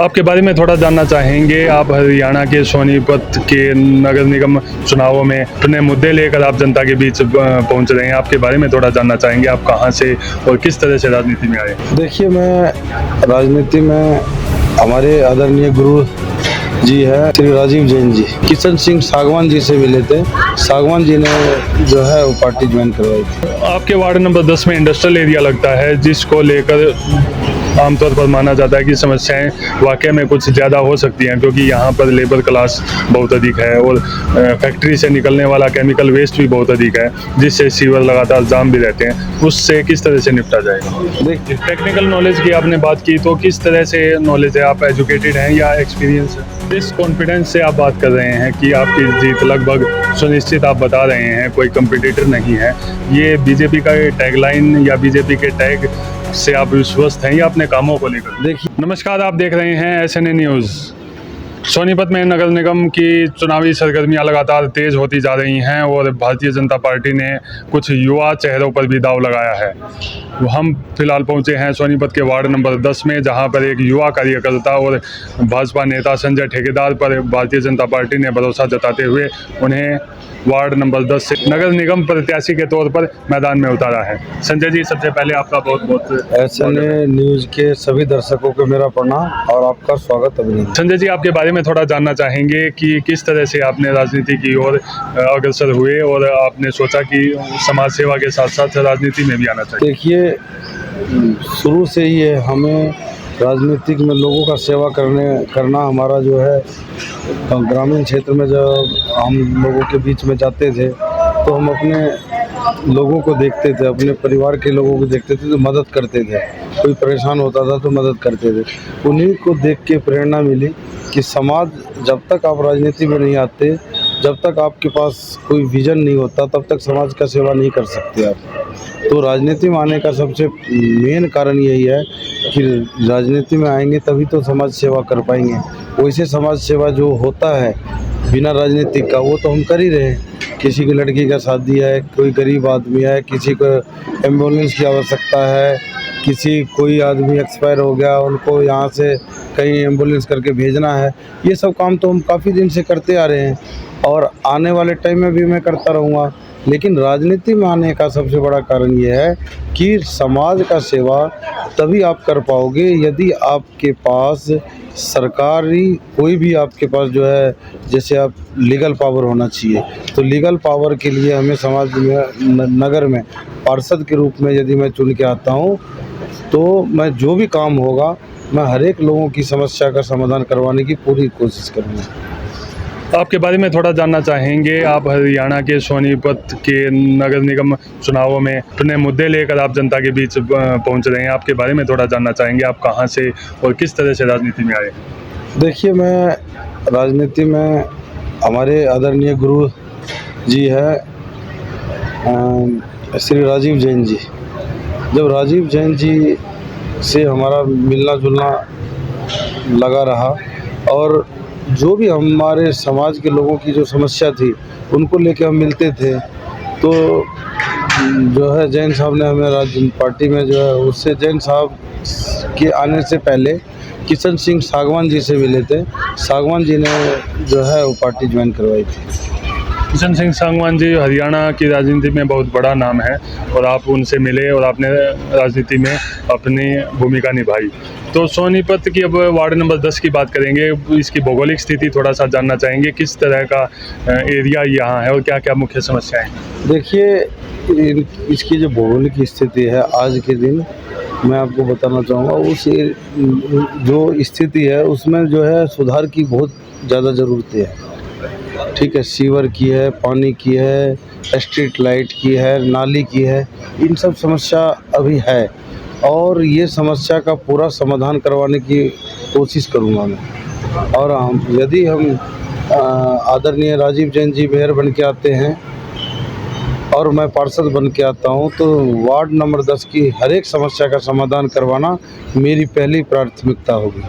आपके बारे में थोड़ा जानना चाहेंगे। आप हरियाणा के सोनीपत के नगर निगम चुनावों में अपने मुद्दे लेकर आप जनता के बीच पहुंच रहे हैं। आपके बारे में थोड़ा जानना चाहेंगे, आप कहां से और किस तरह से राजनीति में आए? देखिए, मैं राजनीति में हमारे आदरणीय गुरु जी है श्री राजीव जैन जी, किशन सिंह सागवान जी से मिले थे। सागवान जी ने जो है वो पार्टी ज्वाइन करवाई थी। आपके वार्ड नंबर 10 में इंडस्ट्रियल एरिया लगता है, जिसको लेकर आमतौर पर माना जाता है कि समस्याएं वाकई में कुछ ज़्यादा हो सकती हैं, क्योंकि यहाँ पर लेबर क्लास बहुत अधिक है और फैक्ट्री से निकलने वाला केमिकल वेस्ट भी बहुत अधिक है, जिससे सीवर लगातार जाम भी रहते हैं। उससे किस तरह से निपटा जाएगा? देखिए, टेक्निकल नॉलेज की आपने बात की, तो किस तरह से नॉलेज है? आप एजुकेटेड हैं या एक्सपीरियंस है? जिस कॉन्फिडेंस से आप बात कर रहे हैं कि आपकी जीत लगभग सुनिश्चित आप बता रहे हैं, कोई कंपटीटर नहीं है, ये बीजेपी का टैगलाइन या बीजेपी के टैग से आप विश्वस्त हैं या अपने कामों को लेकर? देखिए, नमस्कार, आप देख रहे हैं SNA न्यूज़। सोनीपत में नगर निगम की चुनावी सरगर्मियां लगातार तेज होती जा रही हैं और भारतीय जनता पार्टी ने कुछ युवा चेहरों पर भी दांव लगाया है। हम फिलहाल पहुंचे हैं सोनीपत के वार्ड नंबर 10 में, जहां पर एक युवा कार्यकर्ता और भाजपा नेता संजय ठेकेदार पर भारतीय जनता पार्टी ने भरोसा जताते हुए उन्हें वार्ड नंबर 10 से नगर निगम प्रत्याशी के तौर पर मैदान में उतारा है। संजय जी, सबसे पहले आपका बहुत बहुत SNA न्यूज के सभी दर्शकों को मेरा प्रणाम और आपका स्वागत, अभिनंदन। संजय जी, आपके बारे में थोड़ा जानना चाहेंगे कि किस तरह से आपने राजनीति की ओर अग्रसर हुए और आपने सोचा कि समाज सेवा के साथ साथ राजनीति में भी आना चाहिए? देखिए, शुरू से ही है हमें राजनीतिक में लोगों का सेवा करना हमारा जो है। ग्रामीण क्षेत्र में जब हम लोगों के बीच में जाते थे तो हम अपने लोगों को देखते थे, अपने परिवार के लोगों को देखते थे तो मदद करते थे। कोई परेशान होता था तो मदद करते थे। उन्हीं को देख के प्रेरणा मिली कि समाज, जब तक आप राजनीति में नहीं आते, जब तक आपके पास कोई विजन नहीं होता, तब तक समाज का सेवा नहीं कर सकते आप। तो राजनीति में आने का सबसे मेन कारण यही है कि राजनीति में आएंगे तभी तो समाज सेवा कर पाएंगे। वैसे समाज सेवा जो होता है बिना राजनीतिक का, वो तो हम कर ही रहे हैं। किसी की लड़की का शादी है, कोई गरीब आदमी है, किसी को एम्बुलेंस की आवश्यकता है, कोई आदमी एक्सपायर हो गया, उनको यहाँ से कहीं एम्बुलेंस करके भेजना है। ये सब काम तो हम काफ़ी दिन से करते आ रहे हैं और आने वाले टाइम में भी मैं करता रहूँगा। लेकिन राजनीति में आने का सबसे बड़ा कारण ये है कि समाज का सेवा तभी आप कर पाओगे यदि आपके पास सरकारी कोई भी आपके पास जो है, जैसे आप लीगल पावर होना चाहिए। तो लीगल पावर के लिए हमें समाज में नगर में पार्षद के रूप में यदि मैं चुन के आता हूँ तो मैं जो भी काम होगा मैं हर एक लोगों की समस्या का समाधान करवाने की पूरी कोशिश करूँगा। आपके बारे में थोड़ा जानना चाहेंगे। आप हरियाणा के सोनीपत के नगर निगम चुनावों में अपने मुद्दे लेकर आप जनता के बीच पहुंच रहे हैं। आपके बारे में थोड़ा जानना चाहेंगे, आप कहां से और किस तरह से राजनीति में आए? देखिए, मैं राजनीति में हमारे आदरणीय गुरु जी है श्री राजीव जैन जी। जब राजीव जैन जी से हमारा मिलना जुलना लगा रहा और जो भी हमारे समाज के लोगों की जो समस्या थी उनको लेके हम मिलते थे, तो जो है जैन साहब ने हमें पार्टी में जो है, उससे जैन साहब के आने से पहले किशन सिंह सागवान जी से मिले थे। सागवान जी ने जो है वो पार्टी ज्वाइन करवाई थी। किशन सिंह सागवान जी हरियाणा की राजनीति में बहुत बड़ा नाम है और आप उनसे मिले और आपने राजनीति में अपनी भूमिका निभाई। तो सोनीपत की अब वार्ड नंबर 10 की बात करेंगे। इसकी भौगोलिक स्थिति थोड़ा सा जानना चाहेंगे, किस तरह का एरिया यहाँ है और क्या क्या मुख्य समस्याएं हैं? देखिए, इसकी जो भौगोलिक स्थिति है आज के दिन मैं आपको बताना चाहूँगा, उस जो स्थिति है उसमें जो है सुधार की बहुत ज़्यादा ज़रूरतें हैं। ठीक है, सीवर की है, पानी की है, स्ट्रीट लाइट की है, नाली की है, इन सब समस्या अभी है और ये समस्या का पूरा समाधान करवाने की कोशिश करूँगा मैं। और यदि हम आदरणीय राजीव जैन जी मेयर बन के आते हैं और मैं पार्षद बन के आता हूं, तो वार्ड नंबर 10 की हर एक समस्या का समाधान करवाना मेरी पहली प्राथमिकता होगी।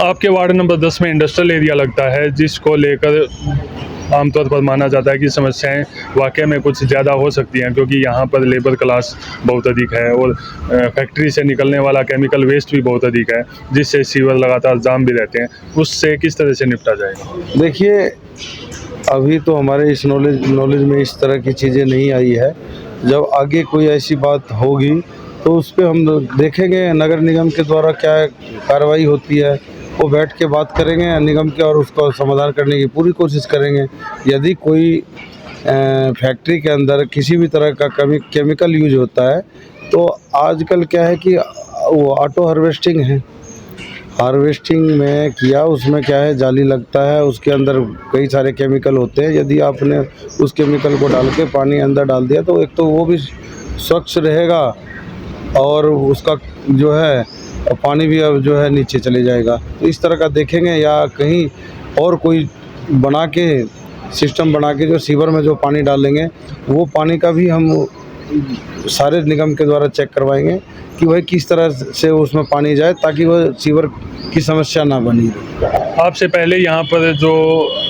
आपके वार्ड नंबर 10 में इंडस्ट्रियल एरिया लगता है, जिसको लेकर आमतौर पर माना जाता है कि समस्याएं वाकई में कुछ ज़्यादा हो सकती हैं, क्योंकि यहाँ पर लेबर क्लास बहुत अधिक है और फैक्ट्री से निकलने वाला केमिकल वेस्ट भी बहुत अधिक है, जिससे सीवर लगातार जाम भी रहते हैं। उससे किस तरह से निपटा जाएगा? देखिए, अभी तो हमारे इस नॉलेज में इस तरह की चीज़ें नहीं आई है। जब आगे कोई ऐसी बात होगी तो उस पर हम देखेंगे नगर निगम के द्वारा क्या कार्रवाई होती है, वो बैठ के बात करेंगे निगम के और उसका समाधान करने की पूरी कोशिश करेंगे। यदि कोई फैक्ट्री के अंदर किसी भी तरह का केमिकल यूज होता है तो आजकल क्या है कि वो ऑटो हार्वेस्टिंग है, हार्वेस्टिंग में किया, उसमें क्या है जाली लगता है, उसके अंदर कई सारे केमिकल होते हैं। यदि आपने उस केमिकल को डाल के पानी अंदर डाल दिया तो एक तो वो भी स्वच्छ रहेगा और उसका जो है पानी भी अब जो है नीचे चले जाएगा। तो इस तरह का देखेंगे, या कहीं और कोई बना के सिस्टम बना के जो सीवर में जो पानी डालेंगे वो पानी का भी हम सारे निगम के द्वारा चेक करवाएंगे कि भाई किस तरह से उसमें पानी जाए ताकि वह सीवर की समस्या ना बनी रहे। आपसे पहले यहाँ पर जो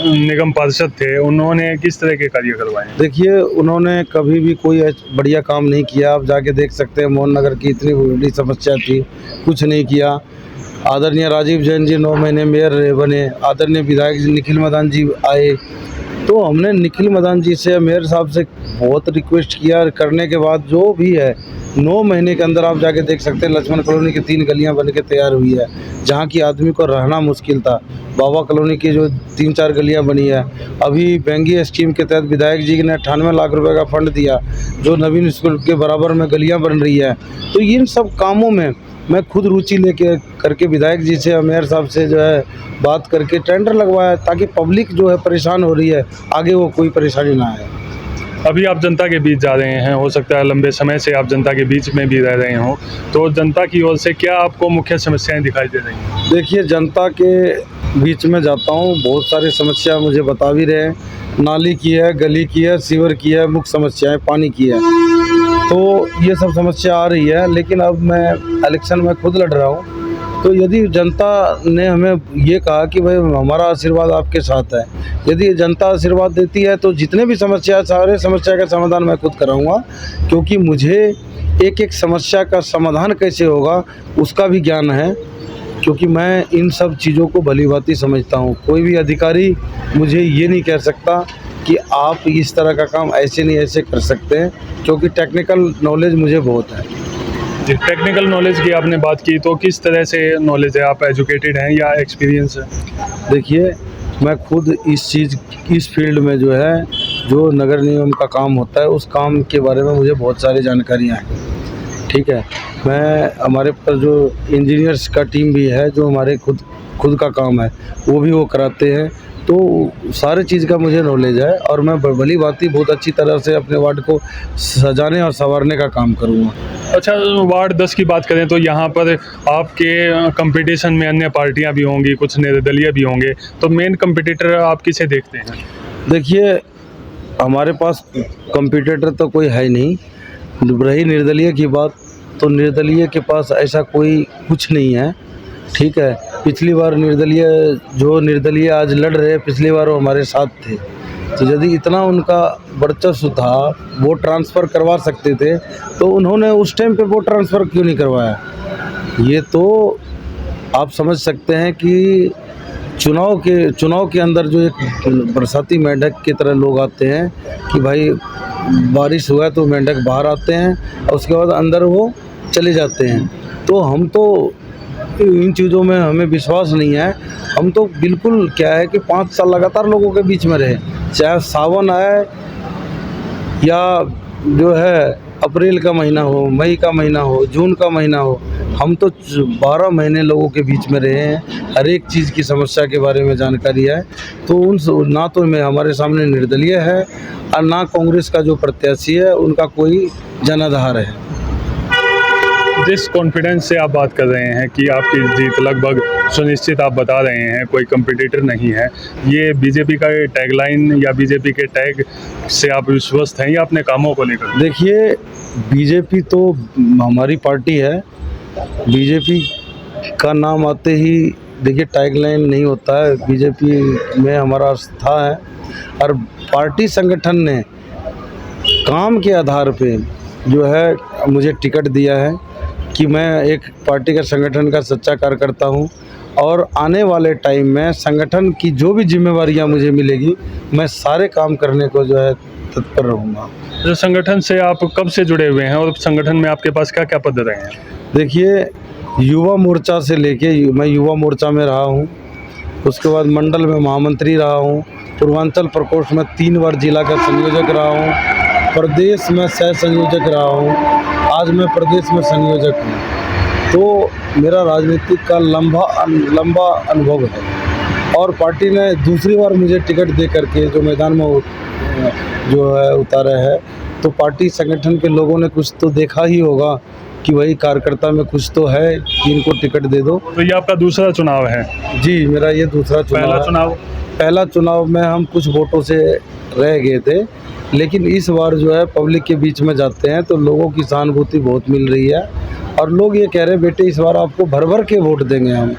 निगम पार्षद थे उन्होंने किस तरह के कार्य करवाए? देखिए, उन्होंने कभी भी कोई बढ़िया काम नहीं किया। आप जाके देख सकते हैं मोहन नगर की इतनी बड़ी समस्या थी, कुछ नहीं किया। आदरणीय राजीव जैन जी 9 महीने मेयर रहे बने, आदरणीय विधायक निखिल मदान जी आए, तो हमने निखिल मदान जी से मेयर साहब से बहुत रिक्वेस्ट किया। करने के बाद जो भी है 9 महीने के अंदर आप जाके देख सकते हैं लक्ष्मण कॉलोनी की 3 गलियां बन के तैयार हुई है, जहां की आदमी को रहना मुश्किल था। बाबा कॉलोनी की जो 3-4 गलियां बनी है, अभी बेंगी स्कीम के तहत विधायक जी ने 98 लाख रुपए का फंड दिया, जो नवीन स्कूल के बराबर में गलियां बन रही है। तो इन सब कामों में मैं खुद रुचि लेके करके विधायक जी से, मेयर साहब से जो है बात करके टेंडर लगवाया, ताकि पब्लिक जो है परेशान हो रही है आगे वो कोई परेशानी ना आए। अभी आप जनता के बीच जा रहे हैं, हो सकता है लंबे समय से आप जनता के बीच में भी रह रहे हों, तो जनता की ओर से क्या आपको मुख्य समस्याएं दिखाई दे रही हैं? देखिए, जनता के बीच में जाता हूँ, बहुत सारी समस्या मुझे बता भी रहे हैं। नाली की है, गली की है, सीवर की है, मुख्य समस्याएं पानी की है, तो ये सब समस्या आ रही है। लेकिन अब मैं इलेक्शन में खुद लड़ रहा हूँ, तो यदि जनता ने हमें ये कहा कि भाई हमारा आशीर्वाद आपके साथ है, यदि जनता आशीर्वाद देती है तो जितने भी समस्या है सारे समस्या का समाधान मैं खुद कराऊंगा, क्योंकि मुझे एक एक समस्या का समाधान कैसे होगा उसका भी ज्ञान है, क्योंकि मैं इन सब चीज़ों को भलीभांति समझता हूँ। कोई भी अधिकारी मुझे ये नहीं कह सकता कि आप इस तरह का काम ऐसे नहीं ऐसे कर सकते हैं, क्योंकि टेक्निकल नॉलेज मुझे बहुत है। टेक्निकल नॉलेज की आपने बात की, तो किस तरह से नॉलेज है? आप एजुकेटेड हैं या एक्सपीरियंस है? देखिए, मैं खुद इस फील्ड में जो है, जो नगर निगम का काम होता है उस काम के बारे में मुझे बहुत सारी जानकारियाँ हैं। ठीक है, मैं हमारे पास जो इंजीनियर्स का टीम भी है, जो हमारे खुद का काम है वो भी वो कराते हैं, तो सारे चीज़ का मुझे नॉलेज है और मैं भली भांति बहुत अच्छी तरह से अपने वार्ड को सजाने और संवारने का काम करूँगा। अच्छा, वार्ड 10 की बात करें तो यहाँ पर आपके कंपटीशन में अन्य पार्टियाँ भी होंगी, कुछ निर्दलीय भी होंगे, तो मेन कंपटीटर आप किसे देखते हैं? देखिए, हमारे पास कंपटीटर तो कोई है नहीं। रही निर्दलीय की बात, तो निर्दलीय के पास ऐसा कोई कुछ नहीं है। ठीक है, पिछली बार निर्दलीय आज लड़ रहे, पिछली बार वो हमारे साथ थे, तो यदि इतना उनका वर्चस्व था, वोट ट्रांसफ़र करवा सकते थे, तो उन्होंने उस टाइम पे वोट ट्रांसफ़र क्यों नहीं करवाया? ये तो आप समझ सकते हैं कि चुनाव के अंदर जो एक बरसाती मेंढक की तरह लोग आते हैं कि भाई बारिश हुआ तो मेंढक बाहर आते हैं और उसके बाद अंदर वो चले जाते हैं। तो हम तो इन चीज़ों में हमें विश्वास नहीं है। हम तो बिल्कुल क्या है कि 5 साल लगातार लोगों के बीच में रहे, चाहे सावन आए या जो है अप्रैल का महीना हो, मई का महीना हो, जून का महीना हो, हम तो 12 महीने लोगों के बीच में रहे हैं। हर एक चीज़ की समस्या के बारे में जानकारी है। तो ना तो मैं हमारे सामने निर्दलीय है और ना कांग्रेस का जो प्रत्याशी है उनका कोई जनाधार है। जिस कॉन्फिडेंस से आप बात कर रहे हैं कि आपकी जीत लगभग सुनिश्चित आप बता रहे हैं, कोई कंपटीटर नहीं है, ये बीजेपी का टैगलाइन या बीजेपी के टैग से आप विश्वस्त हैं या अपने कामों को लेकर? देखिए, बीजेपी तो हमारी पार्टी है। बीजेपी का नाम आते ही देखिए टैगलाइन नहीं होता है, बीजेपी में हमारा आस्था है और पार्टी संगठन ने काम के आधार पे जो है मुझे टिकट दिया है कि मैं एक पार्टी का संगठन का सच्चा कार्यकर्ता हूँ और आने वाले टाइम में संगठन की जो भी जिम्मेवारियाँ मुझे मिलेगी मैं सारे काम करने को जो है तत्पर रहूँगा। जो संगठन से आप कब से जुड़े हुए हैं और संगठन में आपके पास क्या क्या पद रहे हैं? देखिए युवा मोर्चा से लेके मैं युवा मोर्चा में रहा हूँ, उसके बाद मंडल में महामंत्री रहा हूँ, पूर्वांचल प्रकोष्ठ में 3 बार जिला का संयोजक रहा हूँ, प्रदेश में सह संयोजक रहा हूँ, आज मैं प्रदेश में संयोजक हूँ। तो मेरा राजनीतिक का लंबा अनुभव है और पार्टी ने दूसरी बार मुझे टिकट दे करके जो मैदान में जो है उतारा है, तो पार्टी संगठन के लोगों ने कुछ तो देखा ही होगा कि भाई कार्यकर्ता में कुछ तो है कि इनको टिकट दे दो। तो ये आपका दूसरा चुनाव है? जी, मेरा ये दूसरा चुनाव है। पहला चुनाव में हम कुछ वोटों से रह गए थे, लेकिन इस बार जो है पब्लिक के बीच में जाते हैं तो लोगों की सहानुभूति बहुत मिल रही है और लोग ये कह रहे हैं बेटे इस बार आपको भर भर के वोट देंगे हम,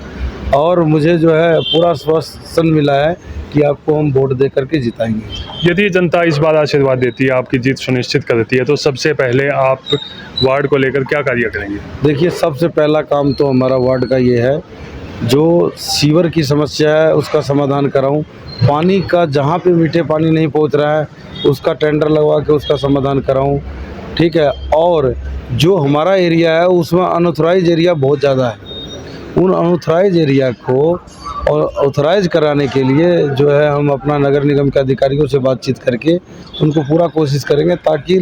और मुझे जो है पूरा आश्वासन मिला है कि आपको हम वोट दे करके जिताएंगे। यदि जनता इस बार आशीर्वाद देती है, आपकी जीत सुनिश्चित करती है, तो सबसे पहले आप वार्ड को लेकर क्या कार्य करेंगे? देखिए सबसे पहला काम तो हमारा वार्ड का ये है, जो सीवर की समस्या है उसका समाधान कराऊं, पानी का जहाँ पे मीठे पानी नहीं पहुंच रहा है उसका टेंडर लगवा के उसका समाधान कराऊं, ठीक है। और जो हमारा एरिया है उसमें अनऑथराइज एरिया बहुत ज़्यादा है, उन अनऑथराइज एरिया को और ऑथराइज कराने के लिए जो है हम अपना नगर निगम के अधिकारियों से बातचीत करके उनको पूरा कोशिश करेंगे ताकि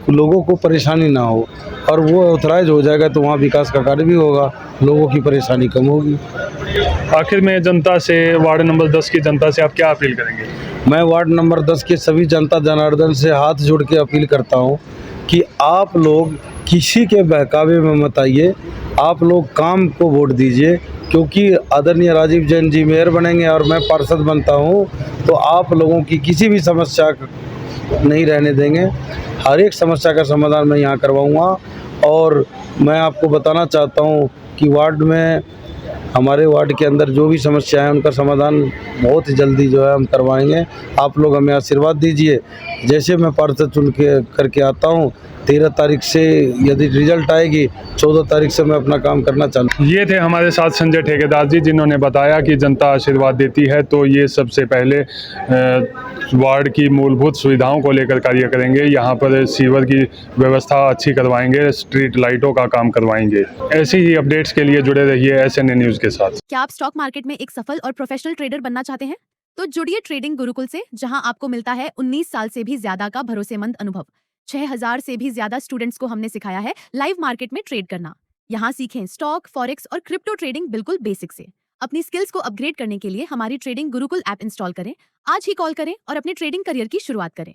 लोगों को परेशानी ना हो, और वो ऑथराइज हो जाएगा तो वहाँ विकास का कार्य भी होगा, लोगों की परेशानी कम होगी। आखिर में जनता से, वार्ड नंबर 10 की जनता से आप क्या अपील करेंगे? मैं वार्ड नंबर 10 के सभी जनता जनार्दन से हाथ जोड़ के अपील करता हूँ कि आप लोग किसी के बहकावे में मत आइए, आप लोग काम को वोट दीजिए, क्योंकि आदरणीय राजीव जैन जी मेयर बनेंगे और मैं पार्षद बनता हूँ तो आप लोगों की किसी भी समस्या नहीं रहने देंगे, हर एक समस्या का समाधान मैं यहाँ करवाऊँगा। और मैं आपको बताना चाहता हूँ कि वार्ड में हमारे वार्ड के अंदर जो भी समस्या है उनका समाधान बहुत ही जल्दी जो है हम करवाएंगे। आप लोग हमें आशीर्वाद दीजिए, जैसे मैं पार्षद चुन के करके आता हूँ 13 तारीख से यदि रिजल्ट आएगी 14 तारीख से मैं अपना काम करना चालू। ये थे हमारे साथ संजय ठेकेदार जी, जिन्होंने बताया कि जनता आशीर्वाद देती है तो ये सबसे पहले वार्ड की मूलभूत सुविधाओं को लेकर कार्य करेंगे। यहाँ पर सीवर की व्यवस्था अच्छी करवाएंगे, स्ट्रीट लाइटों का काम करवाएंगे। ऐसी ही अपडेट्स के लिए जुड़े रहिए SNA न्यूज़ के साथ। क्या आप स्टॉक मार्केट में एक सफल और प्रोफेशनल ट्रेडर बनना चाहते हैं? तो जुड़िए ट्रेडिंग गुरुकुल से, जहां आपको मिलता है 19 साल से भी ज्यादा का भरोसेमंद अनुभव। 6000 से भी ज्यादा स्टूडेंट्स को हमने सिखाया है लाइव मार्केट में ट्रेड करना। यहाँ सीखें स्टॉक, फॉरेक्स और क्रिप्टो ट्रेडिंग बिल्कुल बेसिक से। अपनी स्किल्स को अपग्रेड करने के लिए हमारी ट्रेडिंग गुरुकुल ऐप इंस्टॉल करें, आज ही कॉल करें और अपने ट्रेडिंग करियर की शुरुआत करें।